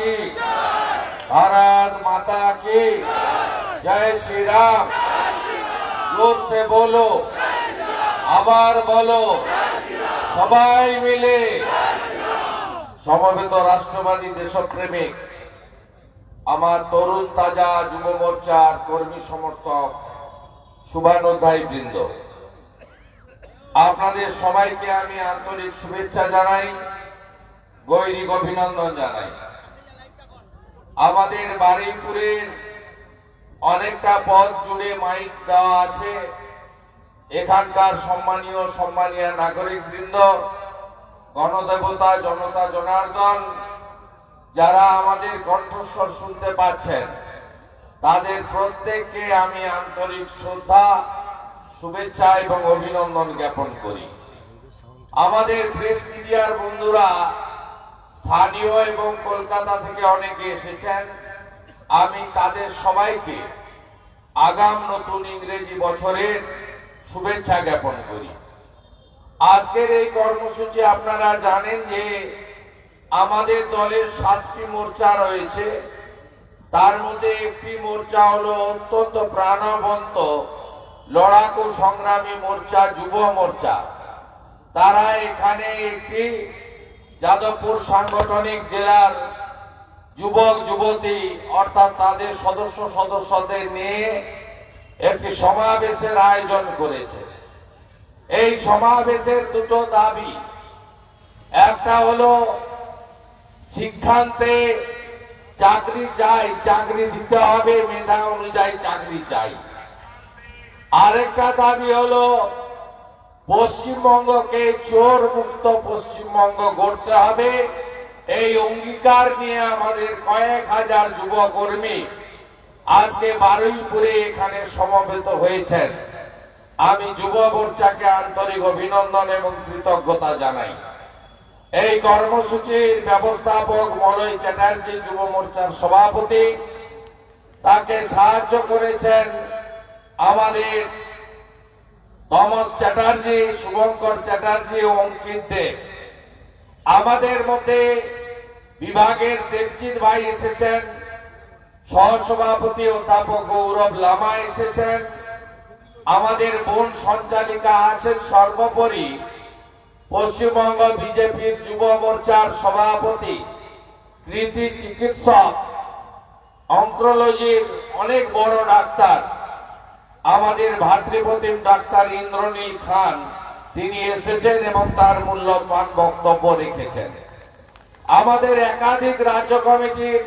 की, भारत माता की जय श्री राम। जोर से बोलो, আবার বলো, সবাই মিলে। সমবেত রাষ্ট্রবাদী দেশপ্রেমিক আমার তরুণ তাজা যুব মোর্চার কর্মী সমর্থক শুভানুধ্যায়ী বৃন্দ, আপনাদের সবাইকে আমি আন্তরিক শুভেচ্ছা জানাই, গৈরিক অভিনন্দন জানাই। আমাদের বারুইপুরের অনেকটা পথ জুড়ে মাইক দেওয়া আছে। এখানকার সম্মানীয় নাগরিক বৃন্দ, গণদেবতা, জনতা জনার্দন, যারা আমাদের কণ্ঠস্বর শুনতে পাচ্ছেন, তাদের প্রত্যেককে আমি আন্তরিক শ্রদ্ধা, শুভেচ্ছা এবং অভিনন্দন জ্ঞাপন করি। আমাদের প্রেস মিডিয়ার বন্ধুরা স্থানীয় এবং কলকাতা থেকে অনেকে এসেছেন। আমি তাদের সবাইকে আগাম নতুন ইংরেজি বছরের শুভেচ্ছা জ্ঞাপন করি। আজকের এই কর্মসূচি আপনারা জানেন যে আমাদের দলের 7টি মোর্চা রয়েছে। তার মধ্যে একটি মোর্চা হলো অত্যন্ত প্রাণবন্ত লড়াকু সংগ্রামী মোর্চা, যুব মোর্চা। তারা এখানে একটি যাদবপুর সাংগঠনিক জেলার যুবক যুবতী অর্থাৎ তাদের সদস্যদের নিয়ে একটি সমাবেশের আয়োজন করেছে। এই সমাবেশের দুটো দাবি, একটা হলো শিক্ষান্তে চাকরি চাই, চাকরি দিতে হবে, মেধা অনুযায়ী চাকরি চাই। আরেকটা দাবি হলো পশ্চিমবঙ্গকে চোর মুক্ত পশ্চিমবঙ্গ গড়তে হবে। এই অঙ্গীকার নিয়ে আমাদের কয়েক হাজার যুবকর্মী আজকে বারুইপুরে এখানে সমবেত হয়েছেন। আমি যুব মোর্চাকে আন্তরিক অভিনন্দন এবং কৃতজ্ঞতা জানাই। এই কর্মসূচির ব্যবস্থাপক মলয় চ্যাটার্জি, যুব মোর্চার সভাপতি, তাকে সাহায্য করেছেন আমাদের তমস চ্যাটার্জি, শুভঙ্কর চ্যাটার্জি ও অঙ্কিত দে। আমাদের মধ্যে বিভাগের দেবজিৎ ভাই এসেছেন, সহসভাপতি অধ্যাপক গৌরব লামা এসেছেন, আমাদের বোন সঞ্চালিকা আছেন, সর্বোপরি পশ্চিমবঙ্গ বিজেপির যুব মোর্চার সভাপতি, কৃতি চিকিৎসক, অঙ্কোলজির অনেক বড় ডাক্তার, আমাদের ভাতৃপ্রতিম ডাক্তার ইন্দ্রনীল খান, তিনি এসেছেন এবং তার মূল্যবান বক্তব্য রেখেছেন। আমাদের একাধিক রাজ্য কমিটির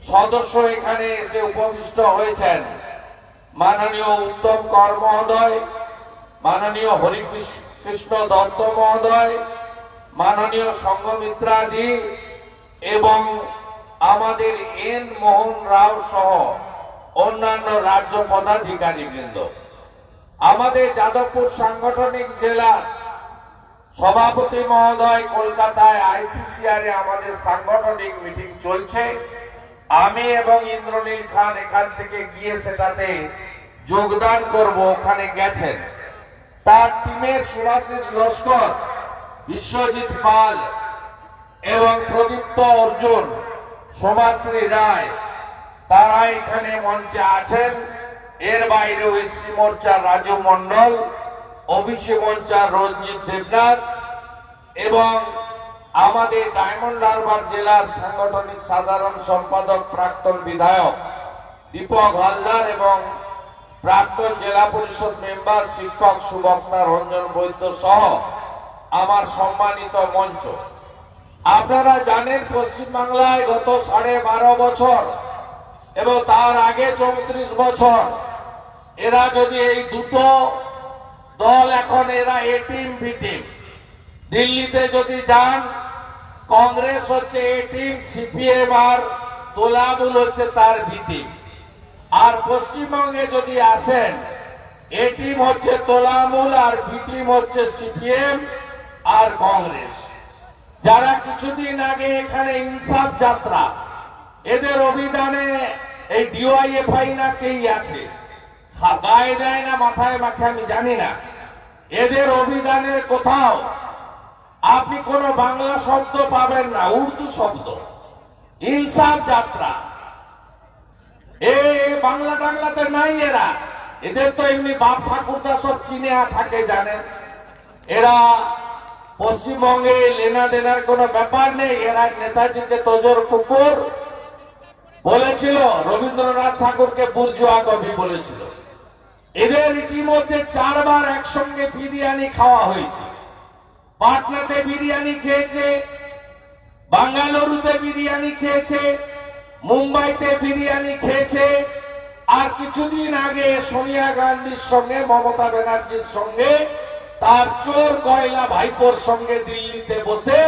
সদস্য এখানে এসে উপবিষ্ট হয়েছেন। মাননীয় উত্তম কর মহোদয়, মাননীয় হরিকৃষ্ণ দত্ত মহোদয়, মাননীয় সংঘমিত্রাদি এবং আমাদের এন মোহন রাও সহ অন্যান্য রাজ্য পদাধিকারী বৃন্দ। আমাদের যাদবপুর সাংগঠনিক জেলার সভাপতি মহোদয় কলকাতায় ICCR এ আমাদের সাংগঠনিক মিটিং চলছে। আমি এবং ইন্দ্রনীল খান এখান থেকে গিয়ে সেটাতে যোগদান করব, ওখানে গেছেন। তার টিমের সুভাষিস লস্কর, বিশ্বজিৎ পাল এবং প্রদীপ্ত অর্জুন, সোমাশ্রী রায়, তারা এখানে মঞ্চে আছেন। এর বাইরেও এসসি মোর্চার রাজু মন্ডল, ওবিসি মোর্চার রঞ্জিত দেবনাথ এবং আমাদের ডায়মন্ড হারবার জেলার সাংগঠনিক সাধারণ সম্পাদক প্রাক্তন বিধায়ক দীপক হালদার এবং প্রাক্তন জেলা পরিষদ মেম্বার শিক্ষক সুবক্তা রঞ্জন বৈদ্য সহ আমার সম্মানিত মঞ্চ। আপনারা জানেন পশ্চিমবাংলায় গত 12.5 বছর এবং তার আগে 34 বছর এরা যদি এই দুটো দল, এখন এরা এ টিম বি টিম। দিল্লিতে যদি যান, কংগ্রেস হচ্ছে এ টিম, সিপিএম আর তোলামূল হচ্ছে তার বি টিম। আর পশ্চিমবঙ্গে যদি আসেন, এ টিম হচ্ছে তোলামূল আর বি টিম হচ্ছে সিপিএম আর কংগ্রেস। যারা কিছুদিন আগে এখানে ইনসাফ যাত্রা, এদের অভিধানে এই ডিওয়াইএফআই না কেই আছে, গায়ে দেয় না মাথায় মাখে আমি জানি না, এদের অভিধানের কোথাও আপনি কোন বাংলা শব্দ পাবেন না, উর্দু শব্দ। ইনসাফ যাত্রা, এ বাংলা টাংলাতে নাই এরা, এদের তো এমনি বাপ ঠাকুরদা সব চিনে থাকে জানেন। এরা পশ্চিমবঙ্গে লেনা দেনার কোনো ব্যাপার নেই। এরা নেতাজিকে তোজর কুকুর বলেছিল, রবীন্দ্রনাথ ঠাকুরকে বুর্জুয়া কবি বলেছিল। এদের ইতিমধ্যে 4 বার একসঙ্গে বিরিয়ানি খাওয়া হয়েছে। পাটনাতে বিরিয়ানি খেয়েছে, বাঙ্গালুরুতে বিরিয়ানি খেয়েছে, মুম্বাইতে বিরিয়ানি খেয়েছে, আর কিছুদিন আগে সোনিয়া গান্ধীর সঙ্গে, মমতা ব্যানার্জির সঙ্গে, তার চোর কয়লা ভাইপোর সঙ্গে দিল্লিতে বসে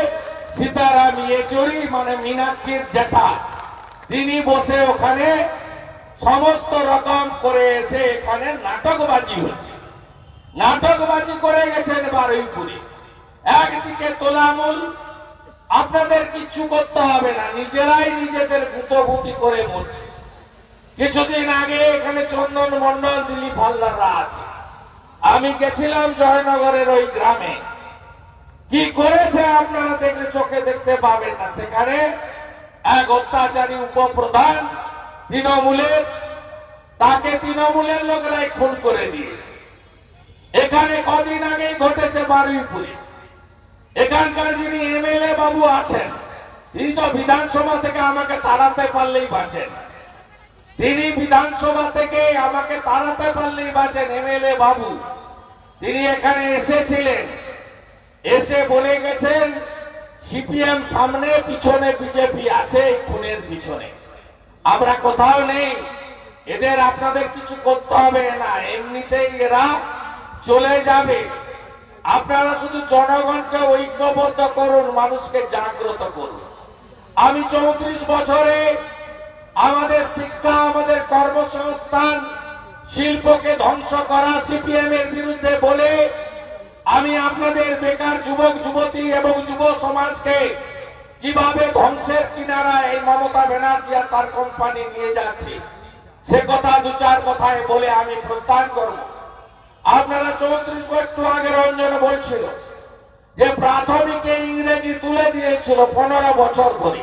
সীতারাম ইয়েচুরি মানে মীনাক্ষীর জ্যাঠা, তিনি বসে ওখানে সমস্ত রকম করে এসে এখানে নাটকবাজি হচ্ছে। নাটকবাজি করে গেছেন বারুইপুরে। একদিকে তোলামূল, আপনাদের কিচ্ছু করতে হবে না, নিজেরাই নিজেদের গুতগুতি করে মরছে। কিছুদিন আগে এখানে চন্দন মন্ডল, দিলীপ হালদাররা আছে। আমি গেছিলাম জয়নগরের ওই গ্রামে, কি করেছে আপনারা দেখলে চোখে দেখতে পাবেন না। সেখানে এক অত্যাচারী উপপ্রধান তৃণমূলের, তাকে তৃণমূলের লোকেরাই খুন করে দিয়েছে। এখানে কদিন আগেই ঘটেছে বারুইপুরে। এখানকার যিনি এমএলএ বাবু আছেন, তিনি তো বিধানসভা থেকে আমাকে তাড়াতে পারলেই বাঁচেন। তিনি বিধানসভা থেকে আমাকে তাড়াতে পারলেই বাঁচেন। এমএলএ বাবু তিনি এখানে এসেছিলেন, এসে বলে গেছেন সিপিএম সামনে, পিছনে বিজেপি আছে এই খুনের পিছনে। আমরা কোথাও নেই, এদের আপনাদের কিছু করতে হবে না, এমনিতেই এরা চলে যাবে। আপনারা শুধু জনগণকে ঐক্যবদ্ধ করুন, মানুষকে জাগ্রত করুন। আমি 34 বছরে আমাদের শিক্ষা, আমাদের কর্মসংস্থান, শিল্পকে ধ্বংস করা সিপিএম এর বিরুদ্ধে বলে আমি আপনাদের বেকার যুবক যুবতী এবং যুব সমাজকে কিভাবে ধ্বংসের কিনারায় এই মমতা ব্যানার্জি আর তার কোম্পানি নিয়ে যাচ্ছে, সে কথা 2-4 কথায় বলে আমি প্রস্থান করব। আপনারা 34 একটু আগে রঞ্জন বলছিল যে প্রাথমিকে ইংরেজি তুলে দিয়েছিল 15 বছর ধরে,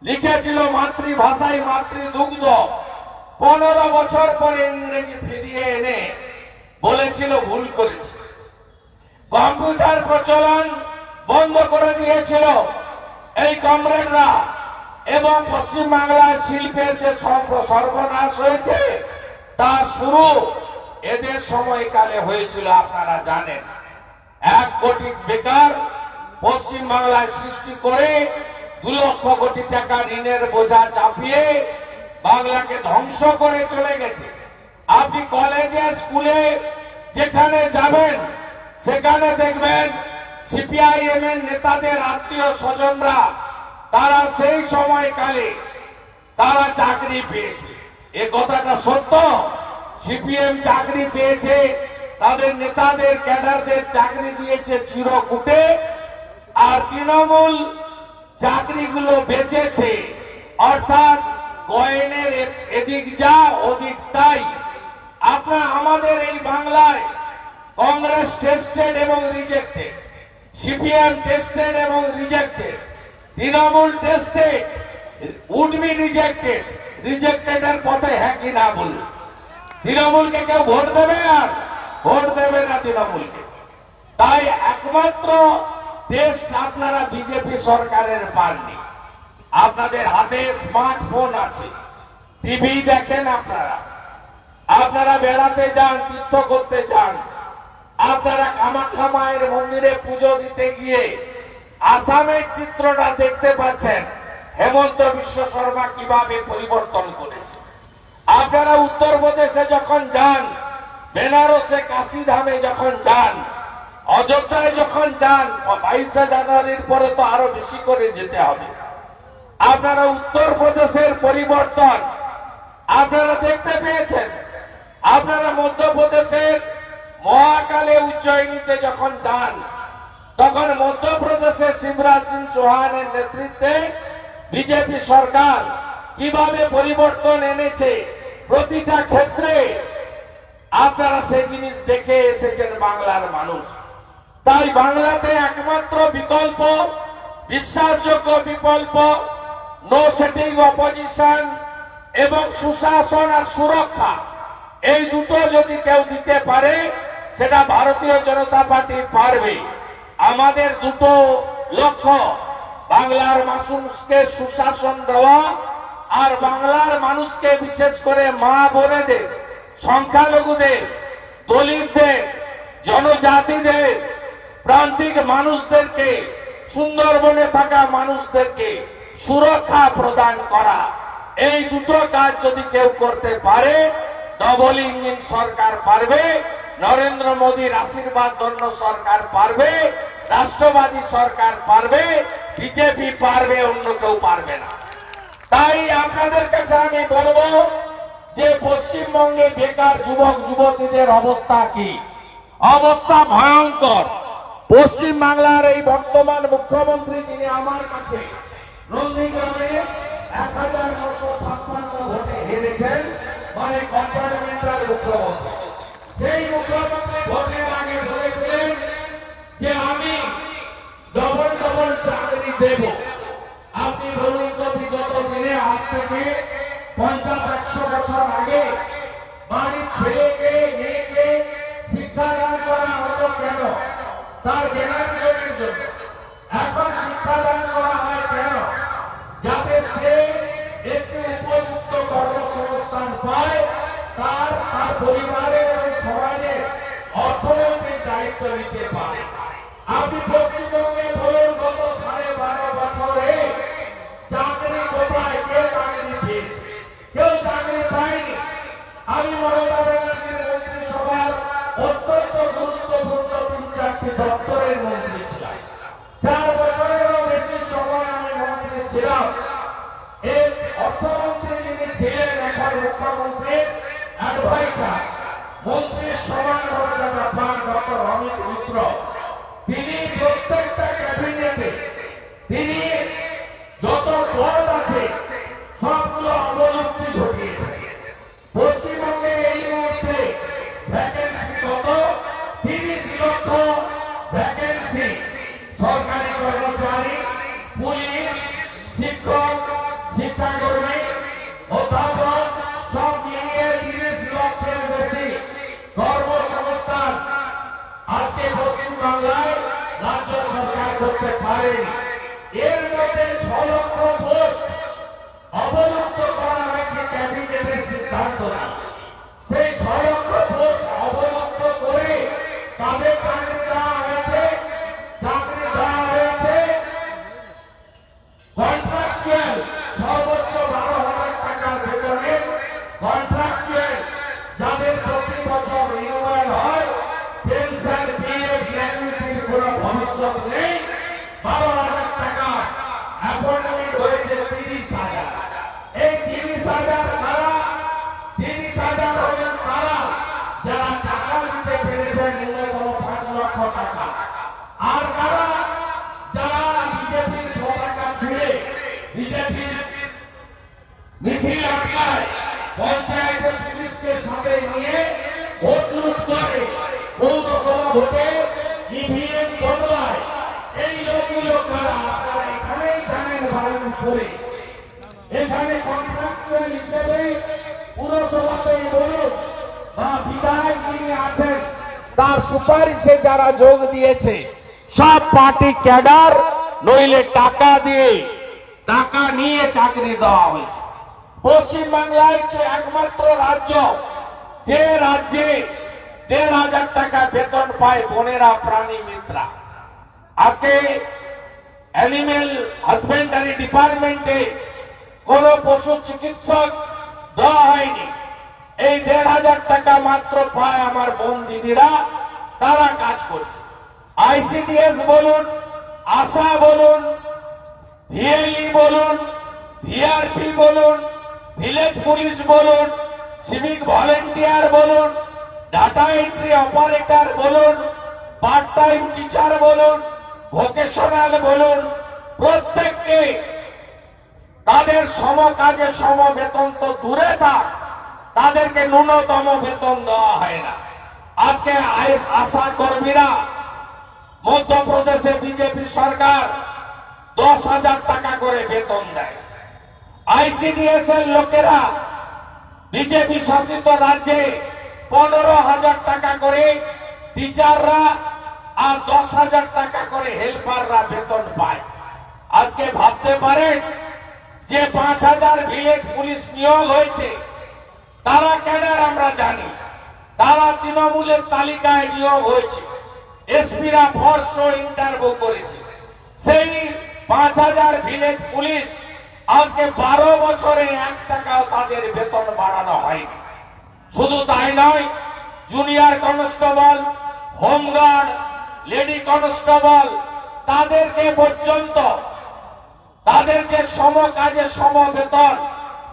লিখেছিল মাতৃভাষায় মাতৃদুগ্ধ। 15 বছর পরে ইংরেজি ফিরিয়ে এনে বলেছিল ভুল করেছে। কম্পিউটার প্রচলন বন্ধ করে দিয়েছিল এই কমরেডরা, এবং পশ্চিমবাংলার শিল্পের যে সর্বনাশ হয়েছে তার শুরু এদের সময়কালে হয়েছিল। আপনারা জানেন 1 কোটি বেকার পশ্চিমবাংলায় সৃষ্টি করে 2 লক্ষ কোটি টাকা ঋণের বোঝা চাপিয়ে বাংলাকে ধ্বংস করে চলে গেছে। আপনি কলেজে স্কুলে যেখানে যাবেন সেখানে দেখবেন সিপিআইএম এর নেতাদের আত্মীয় স্বজনরা তারা সেই সময়কালে তারা চাকরি পেয়েছে। এ কথাটা সত্য। সিপিএম চাকরি পেয়েছে, তাদের নেতাদের ক্যাডারদের চাকরি দিয়েছে চিরকুটে, আর তৃণমূল চাকরিগুলো বেচেছে। অর্থাৎ কয়েনের এদিক যা ওদিক তাই। আপনার আমাদের এই বাংলায় কংগ্রেস টেস্টেড এবং রিজেক্টেড, সিপিএম টেস্টেড এবং rejected, Trinamool tested, would be rejected. Rejected এর পথে হ্যাঁ কি না বলুন? তৃণমূলকে কেউ ভোট দেবে? আর ভোট দেবে না তৃণমূলকে। তাই একমাত্র টেস্ট আপনারা বিজেপি সরকারের পাননি। আপনাদের হাতে স্মার্টফোন আছে, টিভি দেখেন, আপনারা বেড়াতে যান, তীর্থ করতে যান, আপনারা কামাখ্যা মায়ের মন্দিরে পুজো দিতে গিয়ে আসামের চিত্রটা দেখতে পাচ্ছেন, হেমন্ত বিশ্ব শর্মা কিভাবে পরিবর্তন করেছে। আপনারা উত্তরপ্রদেশে যখন যান, বেনারসে কাশীধামে যখন যান, অযোধ্যায় যখন যান, 22শে জানুয়ারির পরে তো আরো বেশি করে যেতে হবে। আপনারা উত্তরপ্রদেশের পরিবর্তন আপনারা দেখতে পেয়েছেন। আপনারা মধ্যপ্রদেশের মহাকালে উজ্জয়িনীতে যখন যান, তখন মধ্যপ্রদেশের শিবরাজ সিং চৌহানের নেতৃত্বে বিজেপি সরকার কিভাবে পরিবর্তন এনেছে প্রতিটা ক্ষেত্রে, আপনারা সেই জিনিস দেখে এসেছেন বাংলার মানুষ। তাই বাংলাতে একমাত্র বিকল্প, বিশ্বাসযোগ্য বিকল্প নো সেটিং অপোজিশন এবং সুশাসন আর সুরক্ষা, এই দুটো যদি কেউ দিতে পারে সেটা ভারতীয় জনতা পার্টি পারবে। আমাদের দুটো লক্ষ্য, বাংলার মানুষকে সুশাসন দেওয়া আর বাংলার মানুষকে বিশেষ করে মা বোনেদের, সংখ্যালঘুদের, দলিতদের, জনজাতিদের, প্রান্তিক মানুষদেরকে, সুন্দরবনে থাকা মানুষদেরকে সুরক্ষা প্রদান করা। এই দুটো কাজ যদি কেউ করতে পারে ডবল ইঞ্জিন সরকার পারবে, নরেন্দ্র মোদীর আশীর্বাদ ধন্য সরকার পারবে, রাষ্ট্রবাদী সরকার পারবে, বিজেপি পারবে, অন্য কেউ পারবে না। তাই আপনাদের কাছে আমি বলবো যে পশ্চিমবঙ্গে বেকার যুবক যুবতীদের অবস্থা কি? অবস্থা ভয়ঙ্কর। পশ্চিম বাংলার এই বর্তমান মুখ্যমন্ত্রী, যিনি আমার কাছে নন্দীগ্রামে 1956 ভোটে হেরেছেন, মানে কম্পার্টমেন্টাল মুখ্যমন্ত্রী, সেই মুখ্যমন্ত্রী ভোটের আগে বলেছিলেন যে আমি ডবল ডবল চাকরি দেব। আপনি বলুন তো বিগত দিনে আজ থেকে 50-100 বছর আগে বাড়ির ছেলেকে মেয়েকে শিক্ষাদান করা হতো কেন? তার জেনারেশনের জন্য। এখন শিক্ষাদান করা হয় কেন? যাতে সে একটি উপযুক্ত কর্মসংস্থান পায়, তার পরিবারের এবং সমাজের অর্থনৈতিক দায়িত্ব নিতে পারে। আপনি পশ্চিমবঙ্গে বলুন গত 12.5 বছরে চাকরি কোথায়? কে চাকরি পেয়েছে? কেউ চাকরি পায়নি। আমি মমতা ব্যানার্জির মন্ত্রিসভার অত্যন্ত গুরুত্বপূর্ণ 3-4টি দপ্তরের মন্ত্রী ছিলাম। 4 বছরেরও বেশি সময় আমি মন্ত্রী ছিলাম। এই অর্থমন্ত্রী যিনি ছিলেন, এখন মুখ্যমন্ত্রীর অ্যাডভাইজার, মন্ত্রীর সমান মর্যাদা পান ডক্টর অমিত মিত্র, তিনি প্রত্যেকটা ক্যাবিনেটে তিনি যত পদ আছে সবগুলো অবলুপ্তি ঘটিয়েছে। পশ্চিমবঙ্গে এই মুহূর্তে ভ্যাকেন্সি কত? 30 লক্ষ ভ্যাকেন্সি। সরকারি কর্মচারী, পুলিশ, শিক্ষক, শিক্ষাকর্মী, অধ্যাপক সব মিলিয়ে 30 লক্ষের বেশি কর্মসংস্থান আজকে পশ্চিমবাংলায় রাজ্য সরকার করতে পারেনি। এর মধ্যে 6 লক্ষ পোস্ট অবলুপ্ত করা হয়েছে ক্যাবিনেটের সিদ্ধান্ত। সেই 6 লক্ষ পোস্ট অবলুপ্ত করে তাদের চাকরি দেওয়া হয়েছে। কন্ট্রাকচুয়াল সর্বোচ্চ 12,000 টাকার বেতনে কন্ট্রাকচুয়াল, যাদের প্রতি বছর রিনিউয়াল হয়, পেনশন, বিএ, গ্র্যাচুইটির কোনো ভবিষ্যৎ নেই, 12,000 টাকা অ্যাপয়েন্টমেন্ট হয়েছে 30,000। এই 30,000 কারা? 30,000 হলেন তারা যারা টাকা দিতে পেরেছেন ন্যূনতম 5 লক্ষ টাকা। আর কারা? যারা বিজেপির পতাকা ছিঁড়ে, বিজেপির মিছিল আটকায়, পঞ্চায়েতের পুলিশকে সাথে নিয়ে ভোট লুট করে, পৌরসভা ভোটে ইভিএম বদলায়। এই লোকগুলো কারা? আপনারা এখানেই জানেন বাড়ির উপরে। এখানে কন্ট্রাকচুয়াল হিসেবে পুরসভাতেই বলুন বা বিধায়ক যিনি আছেন তার সুপারিশে যারা যোগ দিয়েছে সব পার্টি ক্যাডার, নইলে টাকা নিয়ে চাকরি দেওয়া হয়েছে। পশ্চিমবাংলায় একমাত্র রাজ্য যে রাজ্যে 1,500 টাকা বেতন পায় বোনেরা প্রাণী মিত্রা। আজকে অ্যানিমেল হাজবেন্ডারি ডিপার্টমেন্টে কোন পশু চিকিৎসক দেওয়া হয়নি। এই 1,500 টাকা মাত্র পায় আমার বোন দিদিরা, তারা কাজ করছে। আইসিডিএস বলুন, আশা বলুন, ভিএলই বলুন, ভিআরপি বলুন, ভিলেজ পুলিশ বলুন, সিভিক ভলেন্টিয়ার বলুন, ডাটা এন্ট্রি অপারেটর বলুন, পার্ট টাইম টিচার বলুন, ভোকেশনাল বলুন, প্রত্যেককে তাদের সম কাজে সম বেতন তো দূরে থাক, তাদেরকে ন্যূনতম বেতন দেওয়া হয় না। আজকে আশা কর্মীরা মধ্যপ্রদেশে বিজেপি সরকার 10,000 টাকা করে বেতন দেয়। আইসিডিএস এর লোকেরা বিজেপি শাসিত রাজ্যে 15,000 টাকা করে টিচাররা আর 10,000 টাকা করে হেল্পাররা বেতন পায়। আজকে ভাবতে পারেন যে 5,000 ভিলেজ পুলিশ নিয়োগ হয়েছে, তারা কেন আমরা জানি, তারা তৃণমূলের তালিকায় নিয়োগ হয়েছে। এসপিরা ফর্স ইন্টারভিউ করেছে। সেই 5,000 ভিলেজ পুলিশ আজকে 12 বছরে 1 টাকাও তাদের বেতন বাড়ানো হয়নি। শুধু তাই নয়, junior constable, home guard, lady constable তাদেরকে পর্যন্ত তাদের যে সম কাজে সম বেতন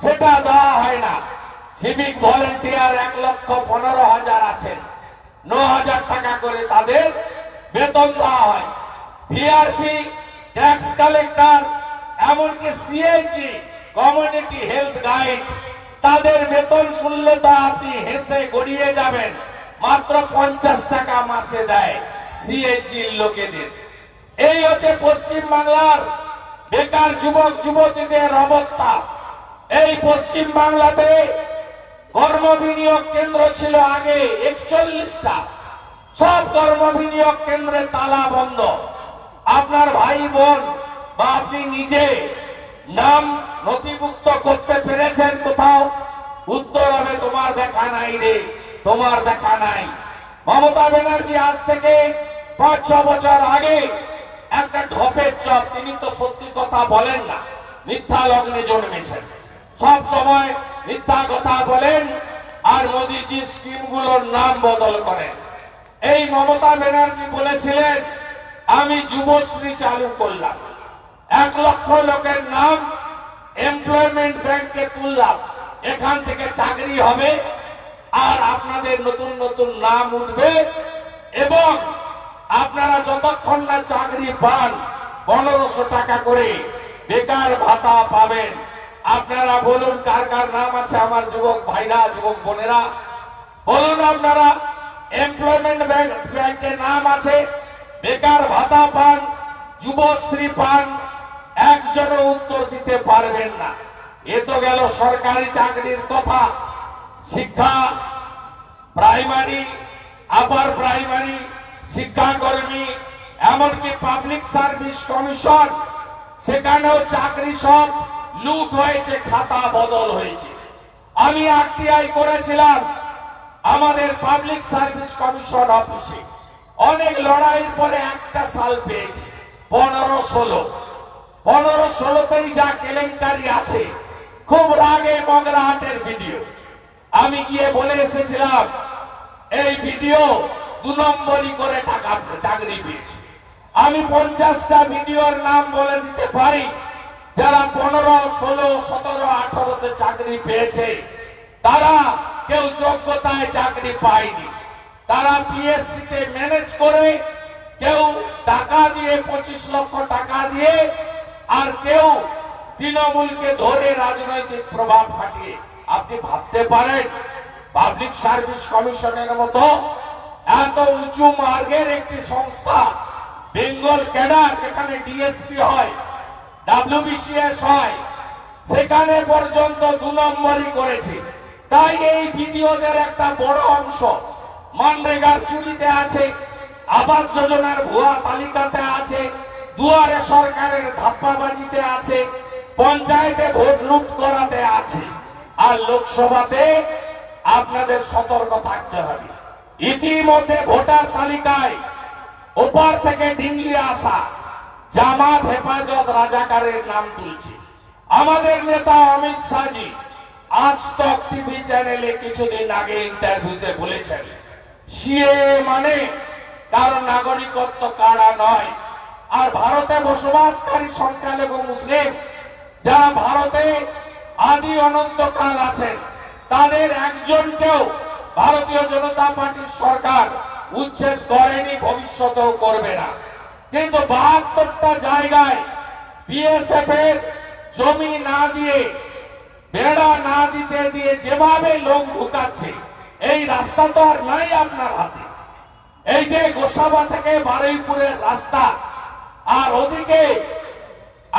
সেটা দেওয়া হয় না। সিভিক ভলেন্টিয়ার 1,15,000 আছেন, 9,000 টাকা করে তাদের বেতন দেওয়া হয়। ভিআরপি, ট্যাক্স কালেক্টর, এমনকি সিএইচজি কমিউনিটি হেলথ গাইড, তাদের বেতন শুনলে তো আপনি হেসে গড়িয়ে যাবেন। মাত্র 50 টাকা মাসে দেয় সিএইচজির লোকেদের। এই হচ্ছে পশ্চিম বাংলার বেকার যুবক যুবতীদের অবস্থা। এই পশ্চিম বাংলাতে কর্ম বিনিয়োগ কেন্দ্র ছিল আগে 41টা, সব কর্ম বিনিয়োগ কেন্দ্রে তালা বন্ধ। আপনার ভাই বোন বা আপনি নিজে নাম নথিভুক্ত করতে পেরেছেন কোথাও? উত্তর হবে তোমার দেখা নাই রে, তোমার দেখা নাই। মমতা ব্যানার্জি আজ থেকে 5-6 বছর আগে একটা ঢপের চপ, তিনি তো সত্যি কথা বলেন না, মিথ্যা লগ্নে জন্মেছেন, সব সময় মিথ্যা কথা বলেন আর মোদীজি স্কিমগুলোর নাম বদল করেন। এই মমতা ব্যানার্জি বলেছিলেন আমি যুবশ্রী চালু করলাম, 1 লক্ষ লোকের নাম এমপ্লয়মেন্ট ব্যাংকে তুললাম, এখান থেকে চাকরি হবে আর আপনাদের নতুন নতুন নাম উঠবে এবং আপনারা যতক্ষণ না চাকরি পান 1500 টাকা করে বেকার ভাতা পাবেন। আপনারা বলুন কার কার নাম আছে আমার যুবক ভাইরা, যুবক বোনেরা, বলুন আপনারা এমপ্লয়মেন্ট ব্যাংকে নাম আছে, বেকার ভাতা পান, যুবশ্রী পান, একজনও উত্তর দিতে পারবেন না। এ তো গেল সরকারি চাকরির কথা। শিক্ষা, প্রাইমারি, আপার প্রাইমারি, শিক্ষাকর্মী, এমনকি পাবলিক সার্ভিস কমিশন, সেখানেও চাকরি সব লুট হয়েছে, খাতা বদল হয়েছে। আমি আরটিআই করেছিলাম আমাদের পাবলিক সার্ভিস কমিশন অফিসে, অনেক লড়াইয়ের পরে একটা সাল পেয়েছি, 15-16তেই যা কেলেঙ্কারি আছে, খুব রাগে মগরাহাটের ভিডিও। আমি গিয়ে বলে এসেছিলাম এই ভিডিও 2 নম্বরই করে টাকা চাকরি পেয়েছে। আমি 50টা ভিডিওর নাম বলে দিতে পারি যারা 15, 16, 17, 18তে চাকরি পেয়েছে। তারা কেউ যোগ্যতায় চাকরি পায়নি, তারা পিএসসি তে ম্যানেজ করে, কেউ টাকা দিয়ে 25 লক্ষ টাকা দিয়ে, আর কেউ তৃণমূলকে ধরে রাজনৈতিক প্রভাব খাটিয়ে। আপনি ভাবতে পারেন পাবলিক সার্ভিস কমিশনের মতো এত উঁচু মার্গের একটি সংস্থা, বেঙ্গল ক্যাডার যেখানে ডিএসপি হয়, ডাব্লিউবিসিএস হয়, সেখানে পর্যন্ত 2 নম্বরই করেছে। তাই এই ভিডিওদের একটা বড় অংশ মানরেগার চুরিতে আছে, আবাস যোজনার ভুয়া তালিকাতে আছে, দুয়ারে সরকারের ধাপ্পাবাজিতে আছে, পঞ্চায়েতে ভোট লুট করাতে আছে। আর লোকসভাতে আপনাদের সতর্ক থাকতে হবে। ইতিমধ্যে ভোটার তালিকায় ওপার থেকে ডিঙ্গি আসা জামাত হেফাজত রাজাকারের নাম তুলছে। আমাদের নেতা অমিত শাহজি আজ তক টিভি চ্যানেলে কিছুদিন আগে ইন্টারভিউতে বলেছেন সিএ মানে কারো নাগরিকত্ব কাড়া নয়। আর ভারতে বসবাসকারী সংখ্যালঘু মুসলিম যারা ভারতে আদি অনন্তকাল আছেন, তাদের একজনকেও ভারতীয় জনতা পার্টির সরকার উচ্ছেদ করেনি, ভবিষ্যতেও করবে না। কিন্তু 72টা জায়গায় বিএসএফ এর জমি না দিয়ে, বেড়া না দিতে দিয়ে যেভাবে লোক ঢুকাচ্ছে, এই রাস্তা তো আর নাই আপনার হাতে। এই যে গোসাবা থেকে বারুইপুরের রাস্তা, আর ওদিকে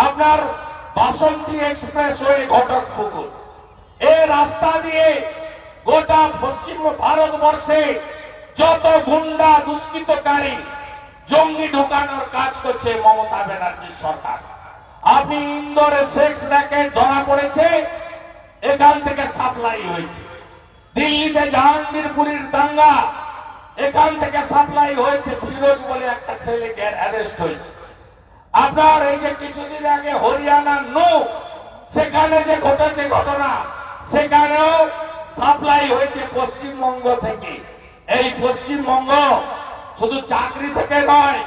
আপনার বাসন্তী এক্সপ্রেসওয়ে ঘটকপুকুর, এই রাস্তা দিয়ে গোটা পশ্চিম ভারতবর্ষে যত গুন্ডা দুষ্কৃতকারী জঙ্গি ঢুকানোর কাজ করছে মমতা ব্যানার্জির সরকার। আপনি ইন্দোরে সেক্স র্যাকেট ধরা পড়েছে, এখান থেকে সাপ্লাই হয়েছে। দিল্লিতে জাহাঙ্গীরপুরীর দাঙ্গা, এখান থেকে সাপ্লাই হয়েছে। ফিরোজ বলে একটা ছেলেকে অ্যারেস্ট হয়েছে। আপনার এই যে কিছুদিন আগে হরিয়ানা সেখানে যে ঘটেছে ঘটনা, সেখানেও সাপ্লাই হয়েছে পশ্চিমবঙ্গ থেকে। এই পশ্চিমবঙ্গ শুধু চাকরি থেকে নয়,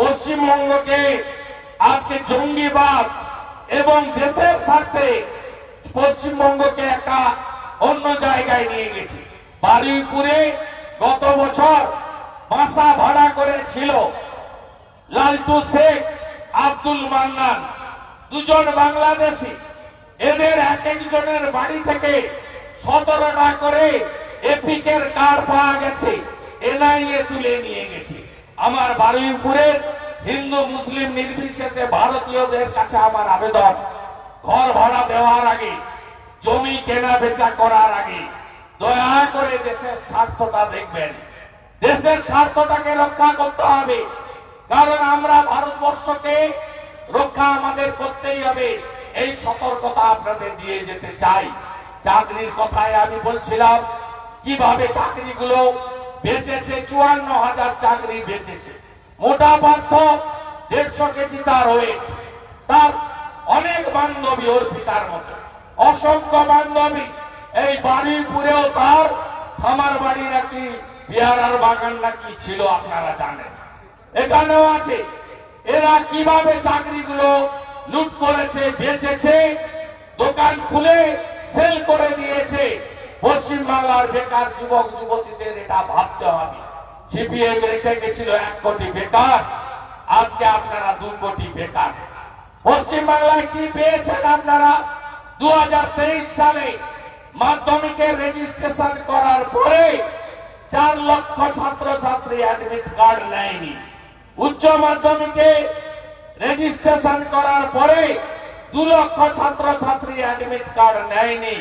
পশ্চিমবঙ্গকে আজকে জঙ্গিবাদ এবং দেশের স্বার্থে পশ্চিমবঙ্গকে একটা অন্য জায়গায় নিয়ে গেছে। বারুইপুরে গত বছর বাসা ভাড়া করেছিল লালটু শেখ, আব্দুল মান্নান, দুজন বাংলাদেশি। এদের এক একজনের বাড়ি থেকে 17টা করে এপিকের কার্ড পাওয়া গেছে, এনআইএ তুলে নিয়ে গেছে। আমার বারুইপুরের হিন্দু মুসলিম নির্বিশেষে ভারতীয়দের কাছে আমার আবেদন, ঘর ভাড়া দেওয়ার আগে, জমি কেনা বেচা করার আগে দয়া করে দেশের স্বার্থটা দেখবেন। দেশের স্বার্থটাকে রক্ষা করতে হবে, কারণ আমরা ভারতবর্ষকে রক্ষা আমাদের করতেই হবে। এই সতর্কতা আপনাদের দিয়ে যেতে চাই। চাকরির কথায় আমি বলছিলাম কিভাবে চাকরিগুলো বেঁচেছে। 54,000 চাকরি বেঁচেছে। মোটা পার্থ 150 কেজি তার হয়ে, তার অনেক বান্ধবী, অর্পিতার মতো অসংখ্য বান্ধবী। এই বারুইপুরেও তার খামার বাড়ির একটি পেয়ারার বাগান নাকি ছিল, আপনারা জানেন, এখানেও আছে। এরা কিভাবে চাকরিগুলো লুট করেছে, বেচেছে, দোকান খুলে সেল করে দিয়েছে। পশ্চিমবাংলার বেকার যুবক যুবতীদের এটা ভাবতে হবে। সিপিএম রেখে গেছিল 1 কোটি বেকার, আজকে আপনারা 2 কোটি বেকার। পশ্চিমবাংলায় কি পেয়েছেন আপনারা? 2023 সালে মাধ্যমিকের রেজিস্ট্রেশন করার পরে 4 লক্ষ ছাত্রছাত্রী অ্যাডমিট কার্ড নেয়নি। উচ্চ মাধ্যমিকে রেজিস্ট্রেশন করার পরে 2 লক্ষ ছাত্রছাত্রী অ্যাডমিট কার্ড নেয়নি।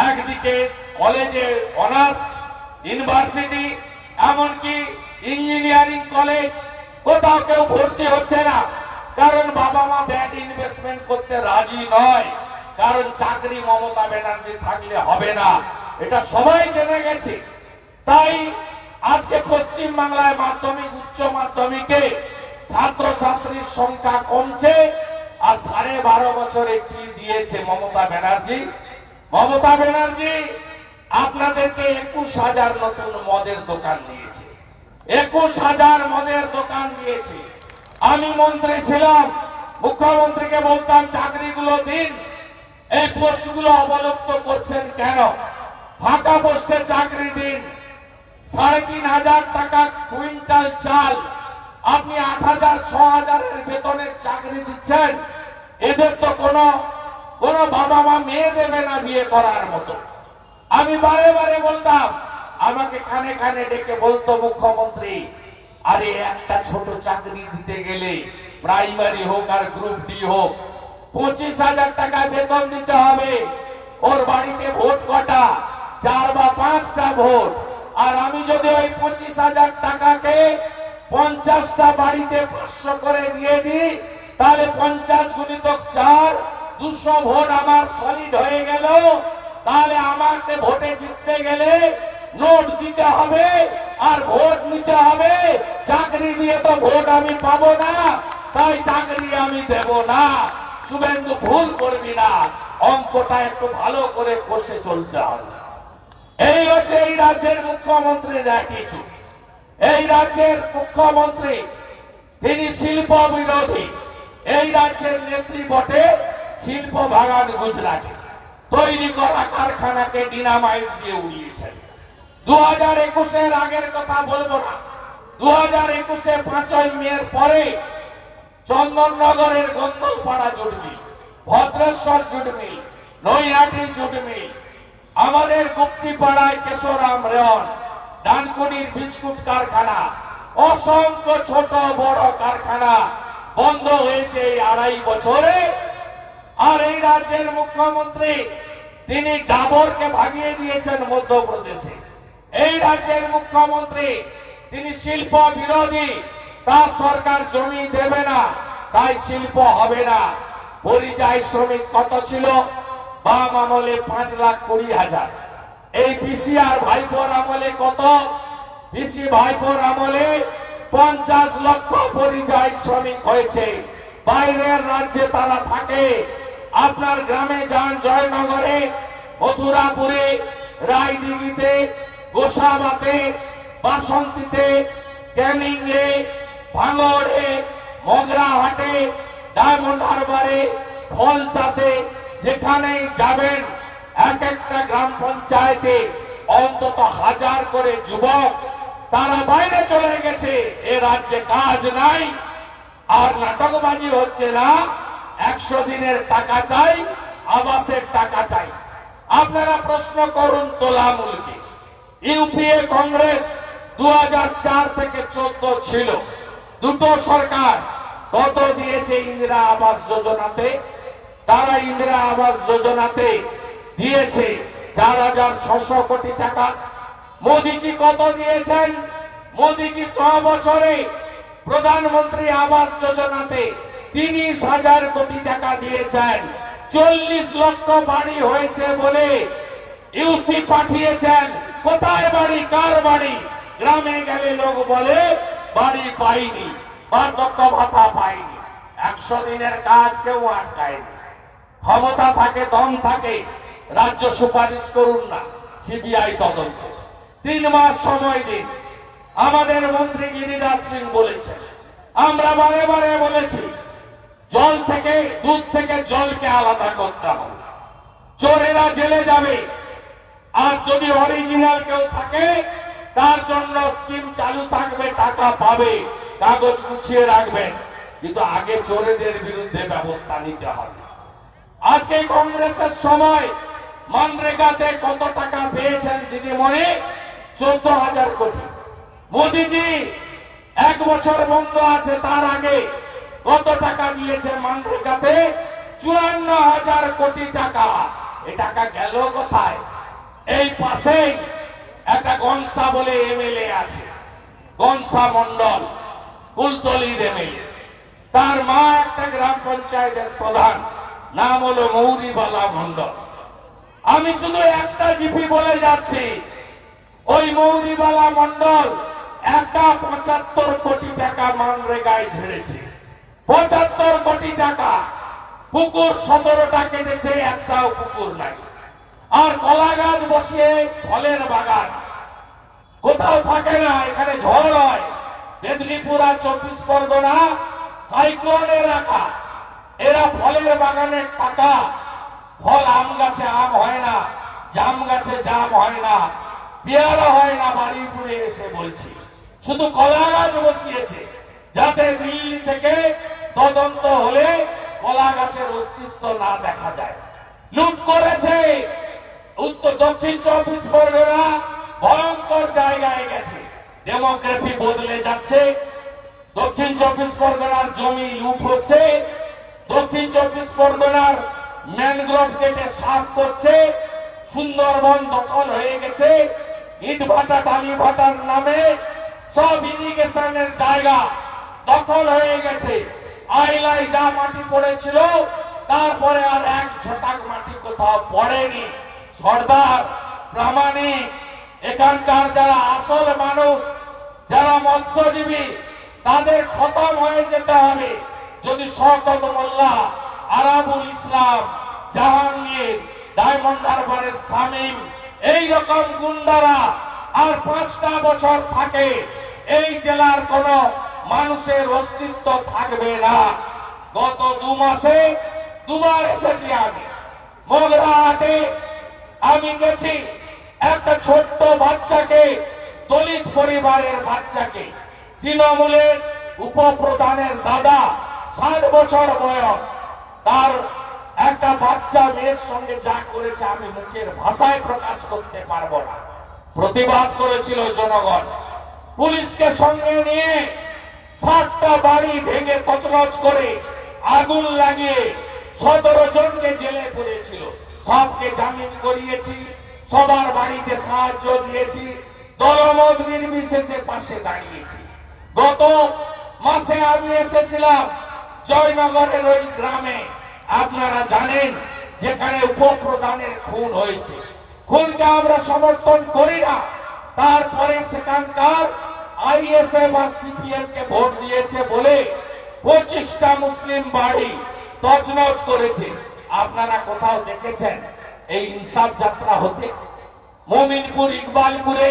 একদিকে কলেজে অনার্স, ইউনিভার্সিটি, এমনকি ইঞ্জিনিয়ারিং কলেজ কোথাও কেউ ভর্তি হচ্ছে না, কারণ বাবা মা ব্যাড ইনভেস্টমেন্ট করতে রাজি নয়। কারণ চাকরি মমতা ব্যানার্জি থাকলে হবে না, এটা সবাই জেনে গেছে। তাই আজকে পশ্চিম বাংলায় মাধ্যমিক, উচ্চ মাধ্যমিকে ছাত্রছাত্রীর সংখ্যা কমছে। আর 12.5 বছরে কি দিয়েছে মমতা ব্যানার্জি? মমতা ব্যানার্জি আপনাদেরকে 21,000 নতুন মদের দোকান দিয়েছে। 21,000 মদের দোকান দিয়েছে। আমি মন্ত্রী ছিলাম, মুখ্যমন্ত্রীকে বলতাম চাকরিগুলো দিন, এই পোস্টগুলো অবলুপ্ত করছেন কেন? ফাঁকা পোস্টে চাকরি দিন। 3,500 টাকা কুইন্টাল চাল আপনি 8,000 6,000 এর বেতনের চাকরি দিচ্ছেন। এদের তো কোনো বাবা মা মেয়ে দেবে না বিয়ে করার মতো। আমি বারে বারে বলতাম, আমাকে কানে কানে ডেকে বলতো মুখ্যমন্ত্রী, আরে একটা ছোট চাকরি দিতে গেলে প্রাইমারি হোক আর গ্রুপ ডি হোক 25,000 টাকা বেতন দিতে হবে। ওর বাড়িতে ভোট কটা? 4 বা 5টা ভোট। আর আমি যদি ওই 25,000 টাকাকে 50টা বাড়িতে 500 করে দিয়ে দিই, তাহলে 50 গুণিতক 4, 200 ভোট আমার সলিড হয়ে গেল। তাহলে আমাকে ভোটে জিততে গেলে নোট দিতে হবে আর ভোট নিতে হবে। চাকরি দিয়ে তো ভোট আমি পাবো না, তাই চাকরি আমি দেব না। শুভেন্দু, ভুল করবি না, অঙ্কটা একটু ভালো করে কষে চলতে হবে। এই হচ্ছে এই রাজ্যের মুখ্যমন্ত্রীর কিছু। এই রাজ্যের মুখ্যমন্ত্রী তিনি শিল্প বিরোধী। এই রাজ্যের নেত্রী বটে, শিল্প ভাগান গুজরাটে তৈরি করা কারখানাকে ডিনামাইট দিয়ে উড়িয়েছেন। 2021-এর আগের কথা বলবো না, 2021-এ 5ই মের পরে চন্দননগরের Gondalpara jute mill, Bhadreswar jute mill, Naihati jute mill, আমাদের গুপ্তিপাড়ায় কেশরাম রেয়ন, ডানকুনির বিস্কুট কারখানা, অসংখ্য ছোট বড় কারখানা বন্ধ হয়েছে এই 2.5 বছরে। আর এই রাজ্যের মুখ্যমন্ত্রী তিনি ডাবরকে ভাগিয়ে দিয়েছেন মধ্যপ্রদেশে। এই রাজ্যের মুখ্যমন্ত্রী তিনি শিল্প বিরোধী, তার সরকার জমি দেবে না, তাই শিল্প হবে না। পরিযায়ী শ্রমিক কত ছিল? বাম আমলে 5,20,000। এই পিসি আর ভাইপোর আমলে কত? পিসি ভাইপোর আমলে 50 লক্ষ পরিযায়ী শ্রমিক হয়েছে। বাইরের রাজ্যে তারা থাকে। আপনার গ্রামে যান, জয়নগরে, মথুরাপুরে, রায়দিঘিতে, গোসাবাতে, বাসন্তীতে, ক্যানিংয়ে, ভাঙড়ে, মগরাহাটে, ডায়মন্ড হারবারে, ফলতাতে, যেখানেই যাবেন এক একটা গ্রাম পঞ্চায়েতে অন্তত 1000 করে যুবক তারা বাইরে চলে গেছে। এ রাজ্যে কাজ নাই, আর নাটকবাজি হচ্ছে না। 100 দিনের টাকা চাই, আবাসের টাকা চাই। আপনারা প্রশ্ন করুন তোলামূলকে। ইউপিএ কংগ্রেস 2004 থেকে 14 ছিল, দুটো সরকার কত দিয়েছে ইন্দিরা আবাস যোজনাতে? তারা ইন্দিরা আবাস যোজনাতে দিয়েছে 4,600 কোটি টাকা। মোদিজি কত দিয়েছেন? মোদিজি 9 বছরে প্রধানমন্ত্রী আবাস যোজনাতে 30,000 কোটি টাকা দিয়েছেন। 40 লক্ষ বাড়ি হয়েছে বলে ইউসি পাঠিয়েছেন। কোথায় বাড়ি? কার বাড়ি? গ্রামে গেলে লোক বলে বাড়ি পাইনি, বার্ধক্য ভাতা পাইনি। 100 দিনের কাজ কেউ আটকায়নি। ক্ষমতা থাকে, দম থাকে, রাজ্য সুপারিশ করুন না, সিবিআই তদন্ত। 3 মাস সময় দিন। আমাদের মন্ত্রী গিরিরাজ সিং বলেছেন, আমরা বারে বারে বলেছি, জল থেকে, দুধ থেকে জলকে আলাদা করতে হবে। চোরেরা জেলে যাবে, আর যদি অরিজিনাল কেউ থাকে তার জন্য স্কিম চালু থাকবে, টাকা পাবে, কাগজ গুছিয়ে রাখবেন। কিন্তু আগে চোরেদের বিরুদ্ধে ব্যবস্থা নিতে হবে। আজকে কংগ্রেসের সময় মানরেগাতে কত টাকা পেয়েছেন দিদিমণি? 14,000 কোটি। মোদিজি 1 বছর বন্ধ আছে, তার আগে কত টাকা দিয়েছে মানরেগাতে? 54,000 কোটি টাকা। এ টাকা গেল কোথায়? এই পাশে একটা গনসা বলে এমএলএ আছে, গনসা মন্ডল, কুলতলির এমএলএ। তার মা একটা গ্রাম পঞ্চায়েতের প্রধান, নাম হলো মৌরিবালা মন্ডল। আমি শুধু একটা জিপি বলে যাচ্ছি, ওই মৌরিবালা মন্ডল একটা 75 কোটি টাকা মানরেগায় ঝেড়েছে। 75 কোটি টাকা। পুকুর 17টা কেটেছে, একটাও পুকুর নাই। আর কলা গাছ বসিয়ে ফলের বাগান কোথাও থাকে না। এখানে ঝড় হয়, মেদিনীপুর আর 24 পরগনা সাইক্লোনে রাখা। এরা ফলের বাগানের টাকা, ফল, আম গাছে আম হয় না, জাম গাছে জাম হয় না, পেয়ারা হয় না, বাড়িপুরে এসে বলছি। শুধু কলা গাছ বসিয়েছে, যাতে দিল্লি থেকে তদন্ত হলে কলা গাছের অস্তিত্ব না দেখা যায়। লুট করেছে। উত্তর দক্ষিণ 24 পরগনা ভয়ঙ্কর জায়গায় গেছে। ডেমোগ্রাফি বদলে যাচ্ছে। দক্ষিণ 24 পরগনার জমি লুট হচ্ছে। দক্ষিণ 24 পরগনার ম্যানগ্রোভ কেটে সাফ করছে। সুন্দরবন দখল হয়ে গেছে। ইট ভাটা, টালি ভাটার নামে সব ইরিগেশনের জায়গা দখল হয়ে গেছে। আইলাই যা মাটি পড়েছিল, তারপরে আর 1 ছটাক মাটি কোথাও পড়েনি। সর্দার, প্রামাণিক, এখানকার যারা আসল মানুষ, যারা মৎস্যজীবী, তাদের খতম হয়ে যেতে হবে। যদি শওকত মোল্লা, আরাবুল ইসলাম, জাহাঙ্গীর, ডায়মন্ড হারবারের শামীম, এইরকম গুন্ডারা আর 5টা বছর থাকে, এই জেলার কোন মানুষের অস্তিত্ব থাকবে না। গত 2 মাসে 2বার এসেছি আমি মগরাহাটে। আমি গেছি একটা ছোট্ট বাচ্চাকে, দলিত পরিবারের বাচ্চাকে, তৃণমূলের উপপ্রধানের দাদা, 60 বছর বয়স, তার একটা বাচ্চা মেয়ের সঙ্গে যা করেছে আমি মুখের ভাষায় প্রকাশ করতে পারবো না। প্রতিবাদ করেছিল জনগণ। পুলিশকে সঙ্গে নিয়ে 7টা বাড়ি ভেঙে তছনছ করে আগুন লাগিয়ে 17 জনকে জেলে পড়েছিল, সবকে জামিন করিয়েছি, সবার বাড়িতে সাহায্য দিয়েছি, দলমত নির্বিশেষে পাশে দাঁড়িয়েছি। গত মাসে আমি এসেছিলাম জয়নগরের ওই গ্রামে, আপনারা জানেন যেখানে উপপ্রধানের খুন হয়েছে। খুনকে আমরা সমর্থন করি না, তারপরে সেখানকার আইএসএফ আর সিপিএম কে ভোট দিয়েছে বলে 25টা মুসলিম বাড়ি তছনছ করেছে। আপনারা কোথাও দেখেছেন এই ইনসাফ যাত্রা হতে? মোমিনপুর ইকবালপুরে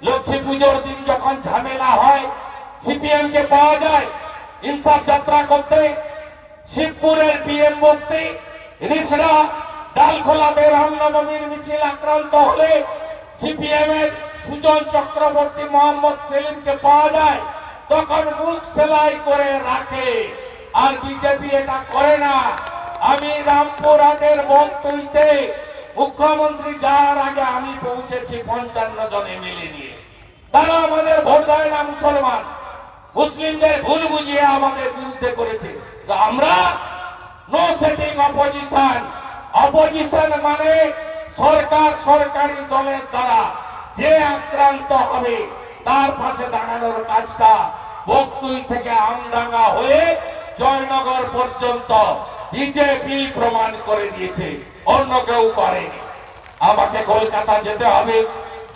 লক্ষ্মী পুজোর দিন যখন ঝামেলা হয়, সিপিএম কে পাওয়া যায় ইনসাফ যাত্রা করতে। শিবপুরের পিএম বস্তি, রিসড়া, ডালখোলাতে রামনবমীর মিছিল আক্রান্ত হলে সিপিএম এর সুজন চক্রবর্তী, মোহাম্মদ সেলিমকে পাওয়া যায়, তখন মুখ সেলাই করে রাখে। আর বিজেপি এটা করে না। আমি রামপুরহাটের বনতুইতে মুখ্যমন্ত্রী যাওয়ার আগে আমি পৌঁছেছি 55 জন এমএলএ নিয়ে। তারা আমাদের ভোট দেয় না, মুসলমান মুসলিমদের ভুল বুঝিয়ে আমাদের বিরুদ্ধে করেছে। তো আমরা নো সেটিং অপোজিশন। অপোজিশন মানে সরকার, সরকারি দলের দ্বারা যে আক্রান্ত হবে তার পাশে দাঁড়ানোর কাজটা বকতুই থেকে আমডাঙ্গা হয়ে জয়নগর পর্যন্ত বিজেপি প্রমাণ করে দিয়েছে, অন্য কেউ করেনি। আমাকে কলকাতা যেতে হবে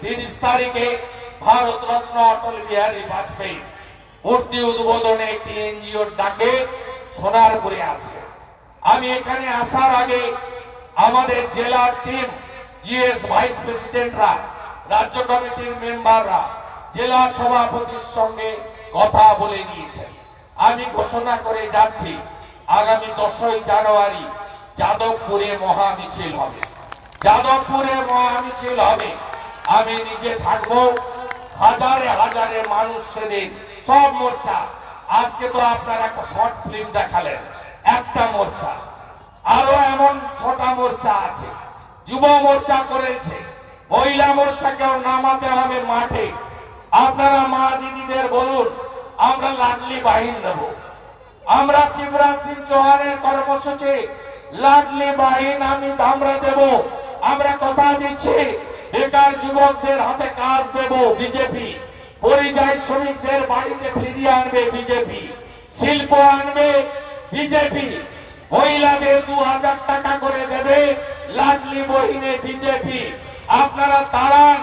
30 তারিখে, ভারত রত্ন অটল বিহারী বাজপেয়ী মূর্তি উদ্বোধনে একটি এনজিওর ডাকে সোনারপুরে আসবে। আমি এখানে আসার আগে আমাদের জেলার টিম, জিএস ভাইস প্রেসিডেন্টরা, রাজ্য কমিটির মেম্বাররা জেলা সভাপতির সঙ্গে কথা বলে নিয়েছেন। আমি ঘোষণা করে যাচ্ছি, আগামী 10ই জানুয়ারি যাদবপুরে মহামিছিল হবে। যাদবপুরে মহামিছিল হবে। আমি নিজে থাকবো, হাজারে হাজারে মানুষ সেদিন, সব মোর্চা। আজকে তো আপনারা একটা শর্ট ফিল্ম দেখালেন, একটা মোর্চা, আরো এমন 6টা মোর্চা আছে। যুব মোর্চা করেছে, মহিলা মোর্চাকেও নামাতে হবে মাঠে। আপনারা মা দিদিদের বলুন, আমরা লাডলি বাহিন দেব। আমরা শিবরাজ সিং চৌহানের কর্মসূচি লাডলি বাহিন আমরা দেব। আমরা কথা দিচ্ছি, বেকার যুবকদের হাতে কাজ দেব বিজেপি, পরিযায়ী শ্রমিকদের বাড়িতে ফিরিয়ে আনবে বিজেপি, শিল্প আনবে বিজেপি, মহিলাদের 2000 টাকা করে দেবে লাডলি বহিনে বিজেপি। আপনারা তাড়ান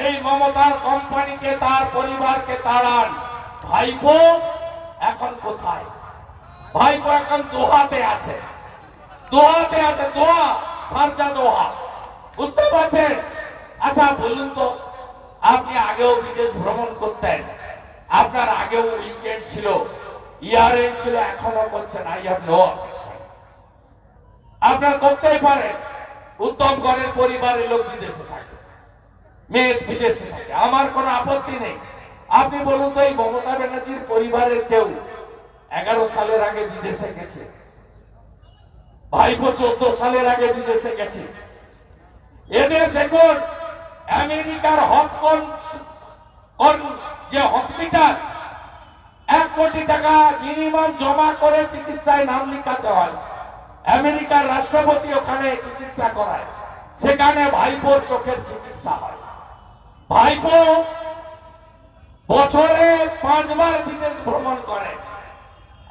এই মমতার কোম্পানিকে, তার পরিবারকে তাড়ান। ভাইপো এখন কোথায়? ভাইপো এখন দোহাতে আছে, দোহাতে আছে, দোহা, সারজা দোহা, বুঝতে পারছেন? আচ্ছা বলুন তো, আপনি আগেও বিদেশ ভ্রমণ করতেন, আপনার আগেও উইকেন্ড ছিল, ইয়ারএন্ড ছিল, এখনো করছেন। I have no objection. আপনার করতেই পারেন। উত্তম করের পরিবারের লোক বিদেশে থাকে, মেয়ে বিদেশে থাকে, আমার কোনো আপত্তি নেই। আপনি বলুন তো, এই মমতা ব্যানার্জির পরিবারের কেউ 11 সালের আগে বিদেশে গেছে? ভাইপো 14 সালের আগে বিদেশে গেছে। এদের দেখুন, আমেরিকার হপকন যে হসপিটাল, 1 কোটি টাকা মিনিমাম জমা করে চিকিৎসায় নাম লিখাতে হয়। আমেরিকার রাষ্ট্রপতি ওখানে চিকিৎসা করায়, সেখানে ভাইপোর চোখের চিকিৎসা হয়। ভাইপো বছরে 5 বার বিদেশ ভ্রমণ করে।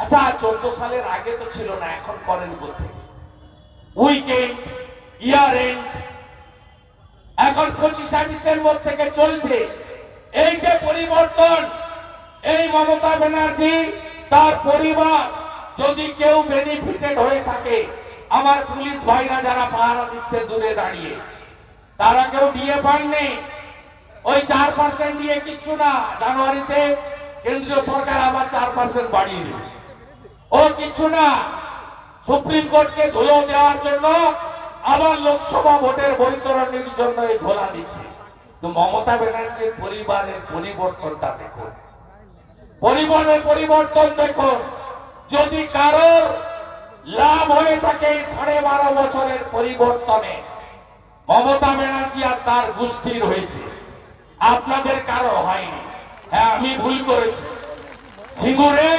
আচ্ছা 14 সালের আগে তো ছিল না, এখন করেন কোথায়? উইকেন্ড, ইয়ার এন্ড, এখন 25শে ডিসেম্বর থেকে চলছে। এই যে পরিবর্তন, এই মমতা ব্যানার্জি, তার পরিবার যদি কেউ বেনিফিটেড হয়ে থাকে, আমার পুলিশ ভাইরা যারা পাহারা দিচ্ছে দূরে দাঁড়িয়ে, তারা কেউ দিয়ে পাননি। ওই 4% দিয়ে কিচ্ছু না। জানুয়ারিতে কেন্দ্রীয় সরকার আবার 4% বাড়িয়ে দেবে, ও কিছু না। সুপ্রিম কোর্টকে ধুলো দেওয়ার জন্য আবার লোকসভা ভোটের বৈতরণের জন্য এই ধোলা দিচ্ছে। তো মমতা ব্যানার্জির পরিবারের পরিবর্তনটা দেখুন, পরিবারের পরিবর্তন দেখুন। যদি কারোর লাভ হয়ে থাকে 12.5 বছরের পরিবর্তনে, মমতা ব্যানার্জি আর তার গোষ্ঠীর হয়েছে, আপনাদের কারো হয়নি। হ্যাঁ, আমি ভুল করেছি। সিঙ্গুরে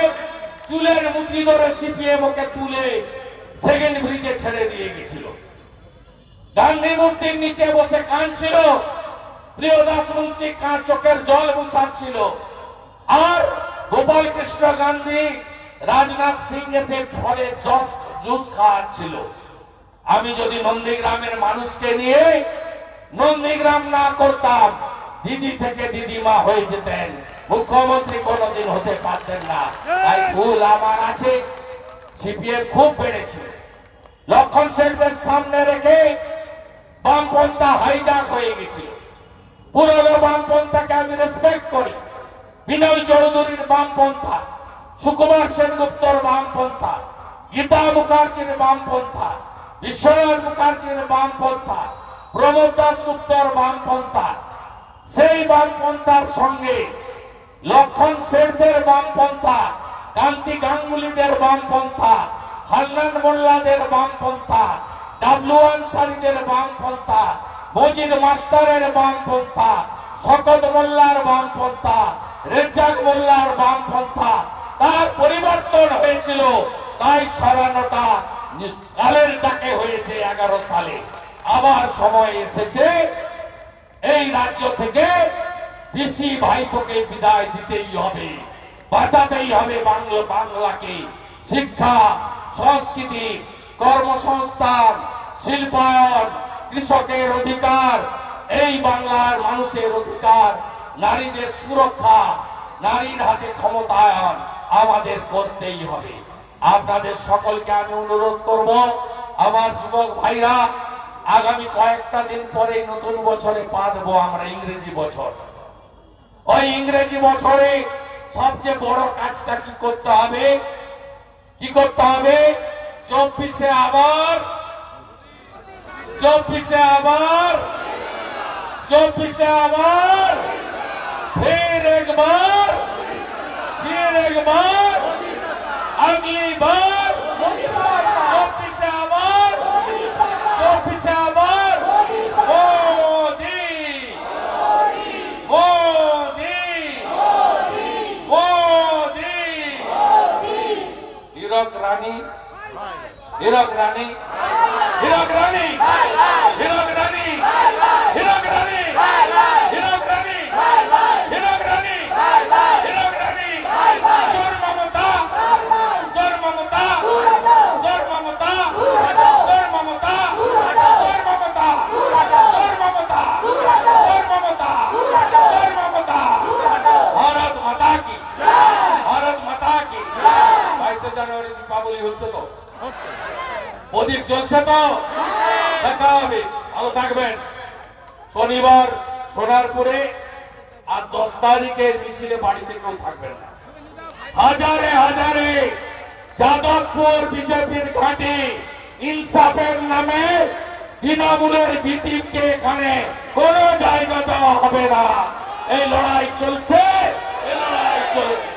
চুলের মুঠি ধরে সিপিএম ওকে তুলে সেকেন্ড ব্রিজে ছেড়ে দিয়ে গেছিল। গান্ধী মূর্তির নিচে বসে কাঁদছিল, প্রিয়দাস মুন্সি চোখের জল মুছাচ্ছিল, আর গোপাল কৃষ্ণ গান্ধী রাজনাথ সিং এসে ফলে জুস খাওয়াচ্ছিল। আমি যদি নন্দীগ্রামের মানুষকে নিয়ে নন্দীগ্রাম না করতাম, দিদি থেকে দিদিমা হয়ে যেতেন, মুখ্যমন্ত্রী কোনোদিন হতে পারতেন না। তাই ভুল আমার আছে। সিপিএম খুব বেড়েছিল, লক্ষণ সেনকে সামনে রেখে বামপন্থা হাইজাক হয়ে গেছিল। পুরনো বামপন্থাকে আমি রেসপেক্ট করি। বিনয় চৌধুরীর বামপন্থা, সুকুমার সেনগুপ্তর বামপন্থা, গীতা মুখার্জির বামপন্থা, বিশ্বনাথ মুখার্জির বামপন্থা, প্রমোদ দাসগুপ্তর বামপন্থা, সেই বামপন্থার সঙ্গে লক্ষণ সেনদের বামপন্থা, কান্তি গাঙ্গুলিদের বামপন্থা, হান্নান মোল্লাদের বামপন্থা, ডাবলু আনসারীদের বামপন্থা, মজিদ মাস্টারের বামপন্থা, শকত মোল্লার বামপন্থা, রেজ্জাক মোল্লার বামপন্থা, তার পরিবর্তন হয়েছিল। তাই সরানোটা কালের ডাকে হয়েছে 11 সালে। আবার সময় এসেছে এই রাজ্য থেকে পিসি ভাইপোকে বিদায় দিতেই হবে, বাঁচাতেই হবে বাংলাকে। শিক্ষা, সংস্কৃতি, কর্মসংস্থান, শিল্পায়ন, কৃষকের অধিকার, এই বাংলার মানুষের অধিকার, নারীদের সুরক্ষা, নারীর হাতে ক্ষমতায়ন আমাদের করতেই হবে। আপনাদের সকলকে আমি অনুরোধ করব, আমার যুবক ভাইরা, আগামী কয়েকটা দিন পরে নতুন বছরে পা দেবো আমরা, ইংরেজি বছর। ওই ইংরেজি বছরে সবচেয়ে বড় কাজটা কি করতে হবে? কি করতে হবে? 24-এ আবার 24-এ আবার फिर एक बार अगली बार 24-ए आबार मोदी हीरक रानी জানুয়ারি দীপাবলি হচ্ছে তো, প্রদীপ জ্বলছে তো, দেখা হবে। ভালো থাকবেন। শনিবার সোনারপুরে আর 10 তারিখের মিছিলে বাড়িতে কেউ থাকবেন না। হাজারে হাজারে যাদবপুর বিজেপির ঘাঁটি, ইনসাফের নামে তৃণমূলের বিটিমকে এখানে কোনো জায়গা দেওয়া হবে না। এই লড়াই চলছে, এই লড়াই চলছে।